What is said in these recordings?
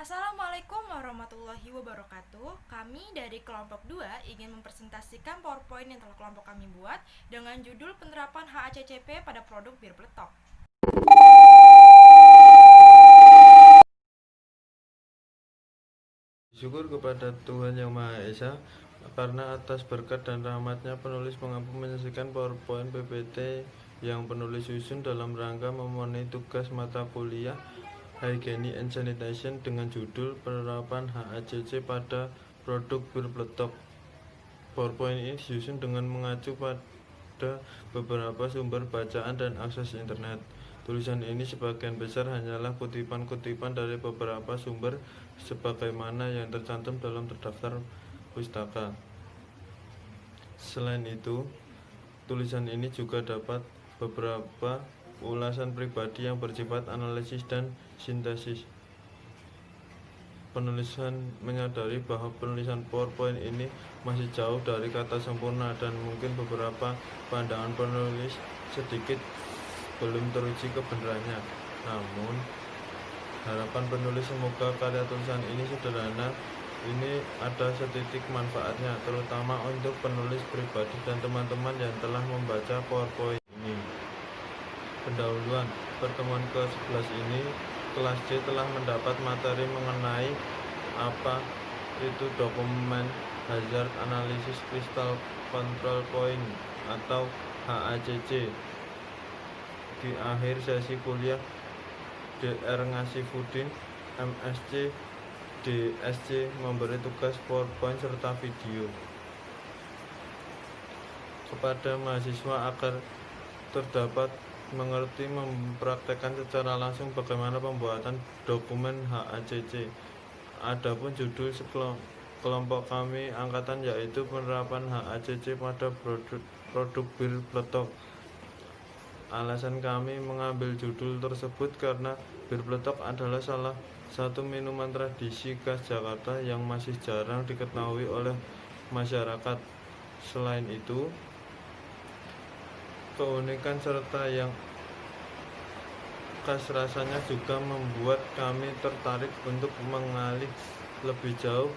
Assalamualaikum warahmatullahi wabarakatuh. Kami dari kelompok 2 ingin mempresentasikan PowerPoint yang telah kelompok kami buat dengan judul penerapan HACCP pada produk bir peletok. Syukur kepada Tuhan Yang Maha Esa karena atas berkat dan rahmatnya penulis mengampu menyelesaikan PowerPoint PPT yang penulis susun dalam rangka memenuhi tugas mata kuliah Hygiene and Sanitation dengan judul penerapan HACC pada produk bir peletok. PowerPoint ini disusun dengan mengacu pada beberapa sumber bacaan dan akses internet. Tulisan ini sebagian besar hanyalah kutipan-kutipan dari beberapa sumber sebagaimana yang tercantum dalam terdaftar pustaka. Selain itu, tulisan ini juga dapat beberapa ulasan pribadi yang bersifat analisis dan sintesis. Penulisan menyadari bahwa penulisan PowerPoint ini masih jauh dari kata sempurna dan mungkin beberapa pandangan penulis sedikit belum teruji kebenarannya. Namun, harapan penulis semoga karya tulisan ini sederhana ini ada setitik manfaatnya, terutama untuk penulis pribadi dan teman-teman yang telah membaca PowerPoint ini. Pendahuluan pertemuan ke-11 ini, kelas C telah mendapat materi mengenai apa itu dokumen Hazard Analysis Crystal Control Point atau HACC. Di akhir sesi kuliah, Dr. Ngasifudin, MSc, DSc memberi tugas PowerPoint serta video kepada mahasiswa agar terdapat mengerti mempraktekkan secara langsung bagaimana pembuatan dokumen HACC. Adapun judul kelompok kami angkatan yaitu penerapan HACC pada produk bir peletok. Alasan kami mengambil judul tersebut karena bir peletok adalah salah satu minuman tradisi khas Jakarta yang masih jarang diketahui oleh masyarakat. Selain itu, keunikan serta yang khas rasanya juga membuat kami tertarik untuk mengali lebih jauh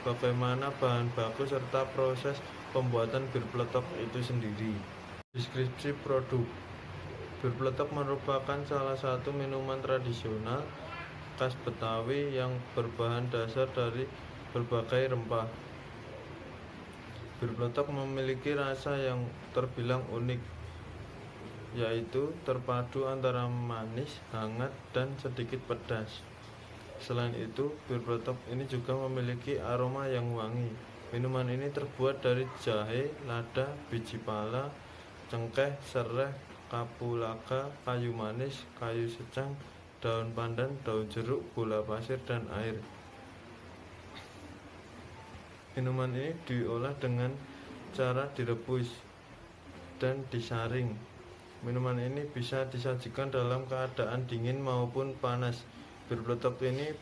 bagaimana bahan baku serta proses pembuatan bir peletok itu sendiri. Deskripsi produk. Bir peletok merupakan salah satu minuman tradisional khas Betawi yang berbahan dasar dari berbagai rempah. Bir peletok memiliki rasa yang terbilang unik, yaitu terpadu antara manis, hangat, dan sedikit pedas. Selain itu, bir peletok ini juga memiliki aroma yang wangi. Minuman ini terbuat dari jahe, lada, biji pala, cengkeh, serai, kapulaga, kayu manis, kayu secang, daun pandan, daun jeruk, gula pasir, dan air. Minuman ini diolah dengan cara direbus dan disaring. Minuman ini bisa disajikan dalam keadaan dingin maupun panas. Bir peletok ini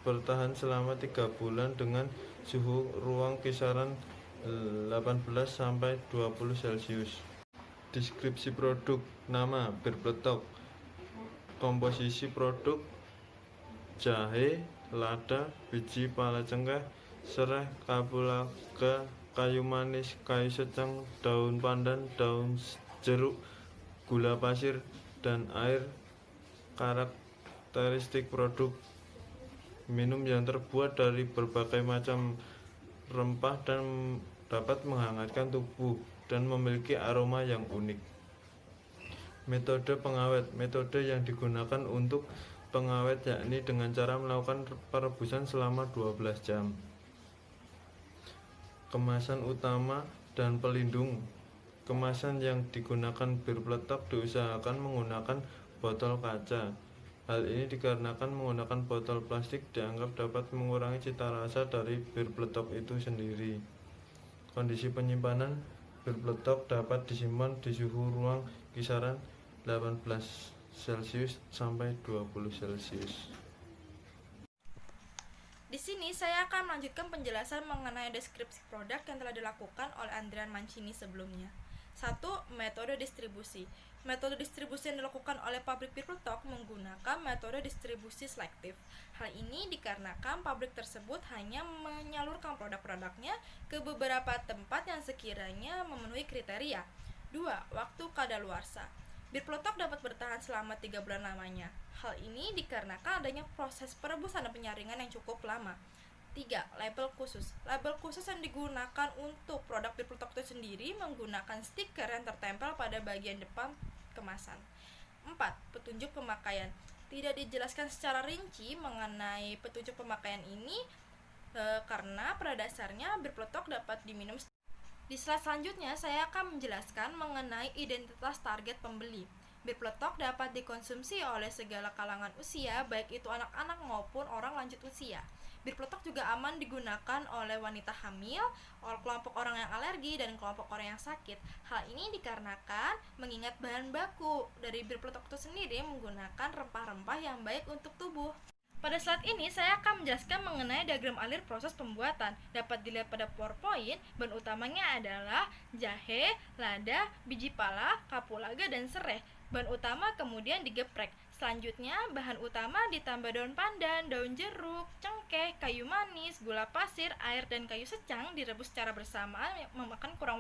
bertahan selama 3 bulan dengan suhu ruang kisaran 18 sampai 20 Celcius. Deskripsi produk. Nama bir peletok. Komposisi produk: jahe, lada, biji pala cengkeh, serai, kapulaga, kayu manis, kayu secang, daun pandan, daun jeruk, gula pasir, dan air. Karakteristik produk: minum yang terbuat dari berbagai macam rempah dan dapat menghangatkan tubuh dan memiliki aroma yang unik. Metode pengawet. Metode yang digunakan untuk pengawet yakni dengan cara melakukan perebusan selama 12 jam. Kemasan utama dan pelindung. Kemasan yang digunakan bir peletok diusahakan menggunakan botol kaca. Hal ini dikarenakan menggunakan botol plastik dianggap dapat mengurangi cita rasa dari bir peletok itu sendiri. Kondisi penyimpanan: bir peletok dapat disimpan di suhu ruang kisaran 18 Celcius sampai 20 Celcius. Di sini saya akan melanjutkan penjelasan mengenai deskripsi produk yang telah dilakukan oleh Andrian Mancini sebelumnya. 1. Metode distribusi. Metode distribusi yang dilakukan oleh pabrik bir peletok menggunakan metode distribusi selektif. Hal ini ini dikarenakan pabrik tersebut hanya menyalurkan produk-produknya ke beberapa tempat yang sekiranya memenuhi kriteria. 2. Waktu kadaluarsa. Bir peletok dapat bertahan selama 3 bulan lamanya. Hal ini dikarenakan adanya proses perebusan dan penyaringan yang cukup lama. 3. Label khusus. Label khusus yang digunakan untuk produk bir peletok itu sendiri menggunakan stiker yang tertempel pada bagian depan kemasan. 4. Petunjuk pemakaian. Tidak dijelaskan secara rinci mengenai petunjuk pemakaian ini karena pada dasarnya bir peletok dapat diminum. Di slide selanjutnya saya akan menjelaskan mengenai identitas target pembeli. Bir peletok dapat dikonsumsi oleh segala kalangan usia, baik itu anak-anak maupun orang lanjut usia. Bir peletok juga aman digunakan oleh wanita hamil, oleh kelompok orang yang alergi, dan kelompok orang yang sakit. Hal ini dikarenakan mengingat bahan baku dari bir peletok itu sendiri menggunakan rempah-rempah yang baik untuk tubuh. Pada slide ini saya akan menjelaskan mengenai diagram alir proses pembuatan. Dapat dilihat pada PowerPoint, bahan utamanya adalah jahe, lada, biji pala, kapulaga, dan serai. Bahan utama kemudian digeprek. Selanjutnya, bahan utama ditambah daun pandan, daun jeruk, cengkeh, kayu manis, gula pasir, air, dan kayu secang direbus secara bersamaan memakan kurang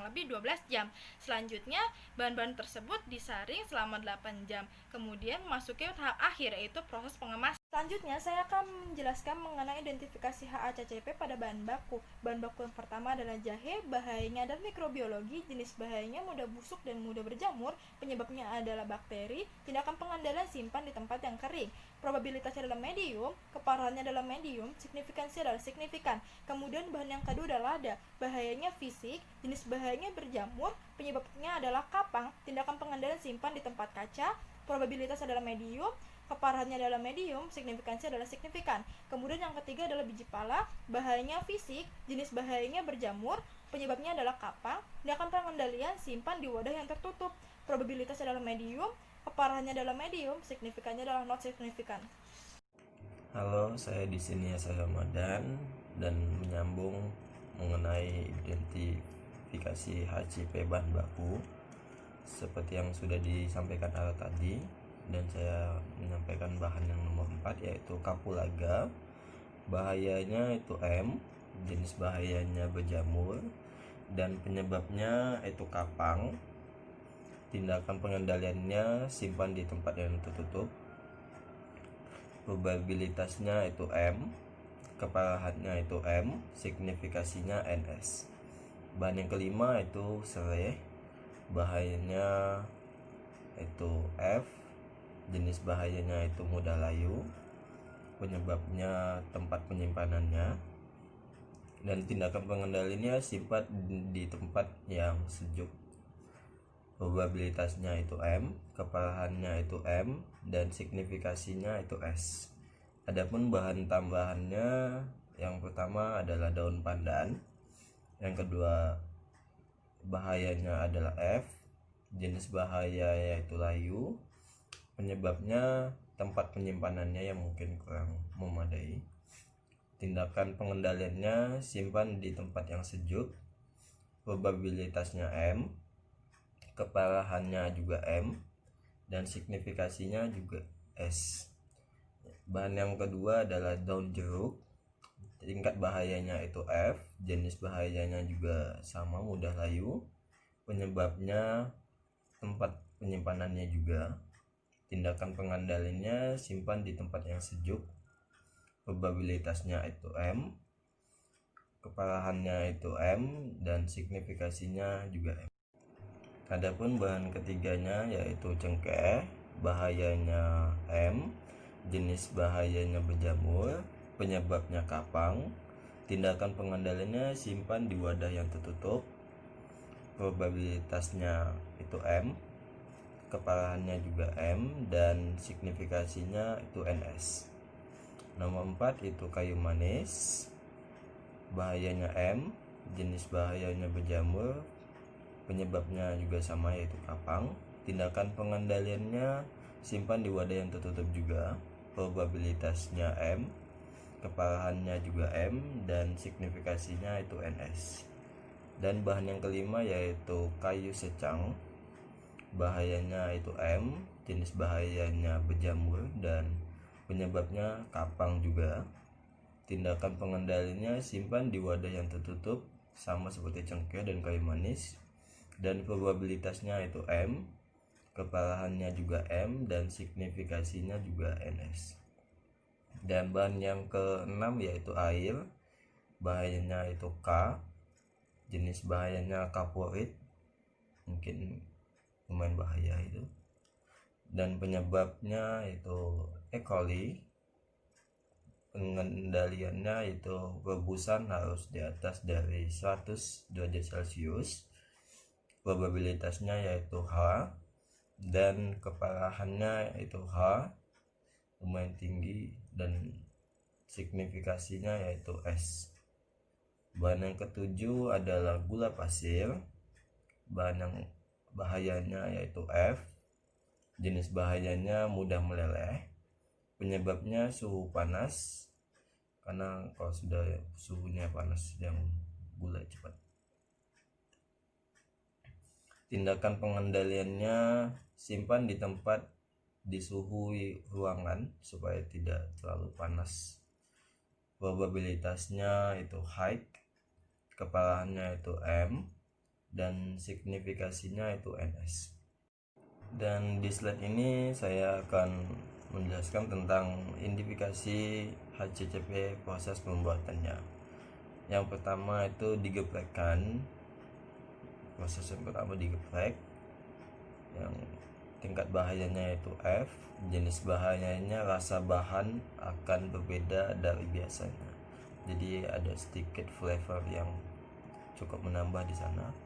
lebih 12 jam. Selanjutnya, bahan-bahan tersebut disaring selama 8 jam. Kemudian memasuki tahap akhir yaitu proses pengemasan. Selanjutnya, saya akan menjelaskan mengenai identifikasi HACCP pada bahan baku. Bahan baku yang pertama adalah jahe, bahayanya adalah mikrobiologi, jenis bahayanya mudah busuk dan mudah berjamur, penyebabnya adalah bakteri, tindakan pengendalian simpan di tempat yang kering. Probabilitasnya adalah medium, keparahannya adalah medium, signifikansi adalah signifikan. Kemudian bahan yang kedua adalah lada, bahayanya fisik, jenis bahayanya berjamur, penyebabnya adalah kapang, tindakan pengendalian simpan di tempat kaca, probabilitas adalah medium, keparahannya adalah medium, signifikansi adalah signifikan. Kemudian yang ketiga adalah biji pala, bahayanya fisik, jenis bahayanya berjamur, penyebabnya adalah kapang, tindakan pengendalian simpan di wadah yang tertutup, probabilitas adalah medium, keparahannya adalah medium, signifikannya adalah not signifikan. Halo, saya di sini saya Ramadan dan menyambung mengenai identifikasi HCP bahan baku seperti yang sudah disampaikan Ara tadi, dan saya menyampaikan bahan yang nomor 4 yaitu kapulaga. Bahayanya itu M, jenis bahayanya berjamur, dan penyebabnya itu kapang. Tindakan pengendaliannya simpan di tempat yang tertutup. Probabilitasnya itu M, keparahannya itu M, signifikasinya NS. Bahan yang kelima itu serai, bahayanya itu F, jenis bahayanya itu mudah layu, penyebabnya tempat penyimpanannya, dan tindakan pengendaliannya simpan di tempat yang sejuk. Probabilitasnya itu M, keparahannya itu M, dan signifikasinya itu S. Adapun bahan tambahannya, yang pertama adalah daun pandan, yang kedua bahayanya adalah F, jenis bahaya yaitu layu, penyebabnya tempat penyimpanannya yang mungkin kurang memadai, tindakan pengendaliannya simpan di tempat yang sejuk, probabilitasnya M, keparahannya juga M, dan signifikasinya juga S. Bahan yang kedua adalah daun jeruk, tingkat bahayanya itu F, jenis bahayanya juga sama, mudah layu, penyebabnya tempat penyimpanannya juga, tindakan pengendaliannya simpan di tempat yang sejuk, probabilitasnya itu M, keparahannya itu M, dan signifikasinya juga M. Adapun bahan ketiganya yaitu cengkeh, bahayanya M, jenis bahayanya berjamur, penyebabnya kapang, tindakan pengendaliannya simpan di wadah yang tertutup, probabilitasnya itu M, keparahannya juga M, dan signifikasinya itu NS. Nomor 4 itu kayu manis, bahayanya M, jenis bahayanya berjamur, penyebabnya juga sama yaitu kapang, tindakan pengendaliannya simpan di wadah yang tertutup juga, probabilitasnya M, keparahannya juga M, dan signifikasinya itu NS. Dan bahan yang kelima yaitu kayu secang, bahayanya itu M, jenis bahayanya berjamur, dan penyebabnya kapang juga. Tindakan pengendalinya simpan di wadah yang tertutup sama seperti cengkeh dan kayu manis, dan probabilitasnya itu M, keparahannya juga M, dan signifikasinya juga NS. Dan bahan yang keenam yaitu air, bahayanya itu K, jenis bahayanya kaporit, mungkin lumayan bahaya itu, dan penyebabnya itu E. coli. Pengendaliannya itu rebusan harus di atas dari 100 derajat Celcius, probabilitasnya yaitu H, dan keparahannya yaitu H, lumayan tinggi, dan signifikasinya yaitu S. Bahan yang ketujuh adalah gula pasir, bahan yang bahayanya yaitu F, jenis bahayanya mudah meleleh, penyebabnya suhu panas, karena kalau sudah suhunya panas yang gula cepat. Tindakan pengendaliannya simpan di tempat di suhu ruangan supaya tidak terlalu panas. Probabilitasnya itu high, keparahannya itu M, dan signifikasinya itu NS. Dan di slide ini saya akan menjelaskan tentang identifikasi HCCP proses pembuatannya. Yang pertama itu digeprekkan. Proses yang pertama digeprek, yang tingkat bahayanya itu F, jenis bahayanya rasa bahan akan berbeda dari biasanya, jadi ada sedikit flavor yang cukup menambah di sana.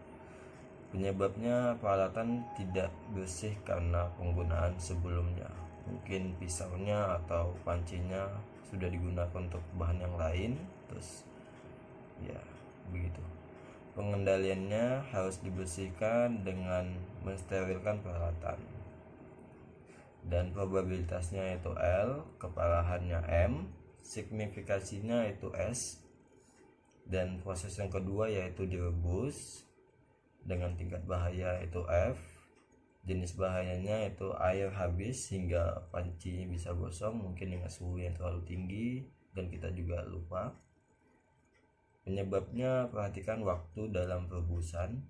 Penyebabnya peralatan tidak bersih karena penggunaan sebelumnya, mungkin pisaunya atau pancinya sudah digunakan untuk bahan yang lain, terus ya begitu. Pengendaliannya harus dibersihkan dengan mensterilkan peralatan, dan probabilitasnya itu L, keparahannya M, signifikasinya itu S, dan proses yang kedua yaitu direbus dengan tingkat bahaya itu F, jenis bahayanya itu air habis hingga panci bisa gosong, mungkin dengan suhu yang terlalu tinggi dan kita juga lupa. Penyebabnya perhatikan waktu dalam perebusan.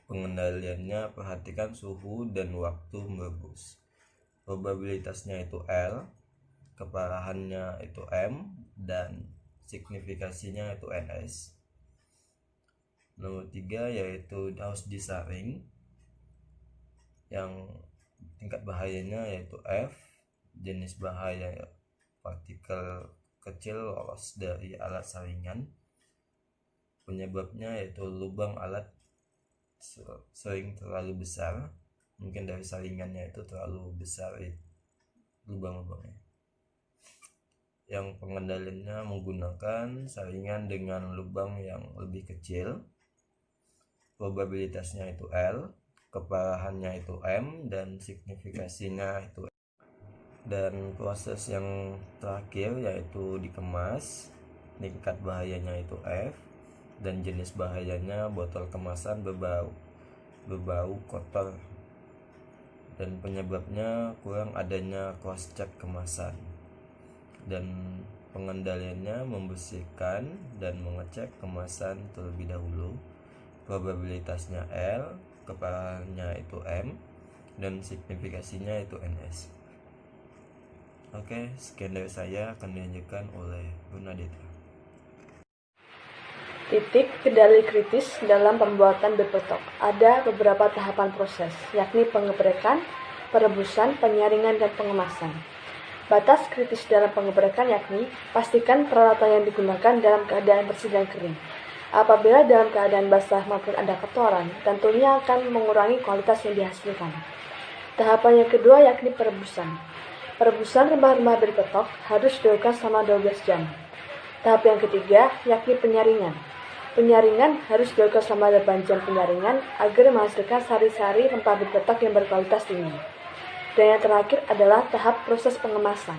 Pengendaliannya perhatikan suhu dan waktu merebus. Probabilitasnya itu L, keparahannya itu M, dan signifikasinya itu NS. Nomor 3 yaitu harus disaring, yang tingkat bahayanya yaitu F, jenis bahaya partikel kecil lolos dari alat saringan, penyebabnya yaitu lubang alat sering terlalu besar, mungkin dari saringannya itu terlalu besar lubang-lubangnya. Yang pengendaliannya menggunakan saringan dengan lubang yang lebih kecil, probabilitasnya itu L, keparahannya itu M, dan signifikasinya itu. Dan proses yang terakhir yaitu dikemas, tingkat bahayanya itu F, dan jenis bahayanya botol kemasan berbau kotor, dan penyebabnya kurang adanya cross check kemasan. Dan pengendaliannya membersihkan dan mengecek kemasan terlebih dahulu. Probabilitasnya L, keparahannya itu M, dan signifikasinya itu NS. Oke, sekian dari saya, akan dilanjutkan oleh Brunadita. Titik kendali kritis dalam pembuatan bir peletok. Ada beberapa tahapan proses, yakni pengebrekan, perebusan, penyaringan, dan pengemasan. Batas kritis dalam pengebrekan yakni pastikan peralatan yang digunakan dalam keadaan bersih dan kering. Apabila dalam keadaan basah maupun ada kotoran, tentunya akan mengurangi kualitas yang dihasilkan. Tahapan yang kedua yakni perebusan. Perebusan rempah-rempah bir peletok harus dilakukan selama 12 jam. Tahap yang ketiga yakni penyaringan. Penyaringan harus dilakukan selama 8 jam penyaringan agar menghasilkan sari-sari rempah bir peletok yang berkualitas tinggi. Dan yang terakhir adalah tahap proses pengemasan.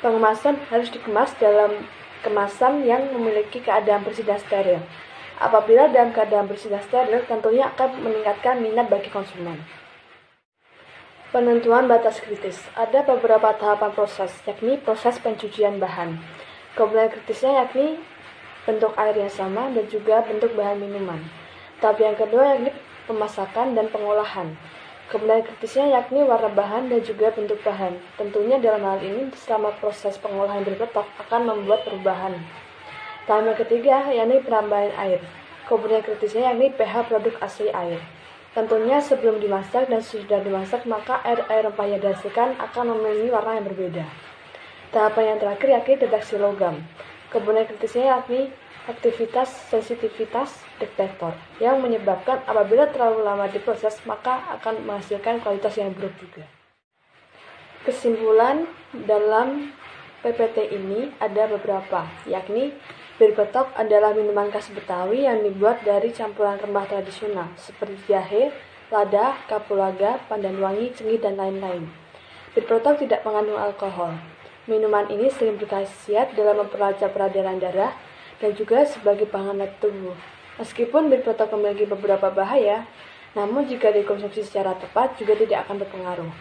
Pengemasan harus dikemas dalam kemasan yang memiliki keadaan bersih dan steril. Apabila dalam keadaan bersih dan steril, tentunya akan meningkatkan minat bagi konsumen. Penentuan batas kritis. Ada beberapa tahapan proses, yakni proses pencucian bahan. Kemudian kritisnya yakni bentuk air yang sama dan juga bentuk bahan minuman. Tahap yang kedua yakni pemasakan dan pengolahan. Kemudian kritisnya yakni warna bahan dan juga bentuk bahan. Tentunya dalam hal ini selama proses pengolahan bir peletok akan membuat perubahan. Tahap yang ketiga yakni penambahan air. Kemudian kritisnya yakni pH produk asli air. Tentunya sebelum dimasak dan sudah dimasak maka air rempah yang dihasilkan akan memiliki warna yang berbeda. Tahapan yang terakhir yakni deteksi logam. Kemudian kritisnya yakni aktivitas sensitivitas detektor yang menyebabkan apabila terlalu lama diproses maka akan menghasilkan kualitas yang buruk juga. Kesimpulan dalam PPT ini ada beberapa, yakni bir peletok adalah minuman khas Betawi yang dibuat dari campuran rempah tradisional seperti jahe, lada, kapulaga, pandan wangi, cengkeh, dan lain-lain. Bir peletok tidak mengandung alkohol. Minuman ini sering berkhasiat dalam memperlancar peredaran darah dan juga sebagai penghangat tubuh. Meskipun bir peletok memiliki beberapa bahaya, namun jika dikonsumsi secara tepat juga tidak akan berpengaruh.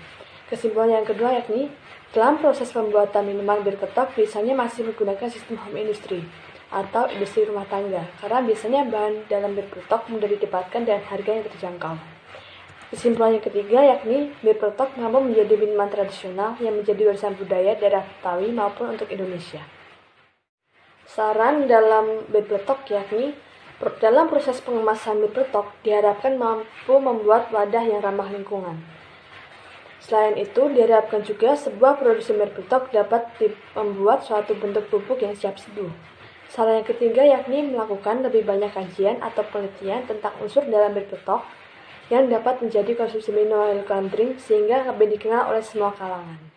Kesimpulan yang kedua yakni, dalam proses pembuatan minuman bir peletok biasanya masih menggunakan sistem home industry atau industri rumah tangga, karena biasanya bahan dalam bir peletok mudah didapatkan dan harganya terjangkau. Kesimpulan yang ketiga yakni bir peletok mampu menjadi minuman tradisional yang menjadi warisan budaya daerah Betawi maupun untuk Indonesia. Saran dalam bir peletok yakni dalam proses pengemasan bir peletok diharapkan mampu membuat wadah yang ramah lingkungan. Selain itu, diharapkan juga sebuah produksi bir peletok dapat membuat suatu bentuk pupuk yang siap seduh. Saran yang ketiga yakni melakukan lebih banyak kajian atau penelitian tentang unsur dalam bir peletok yang dapat menjadi konsumsi minuman alkohol drink sehingga lebih dikenal oleh semua kalangan.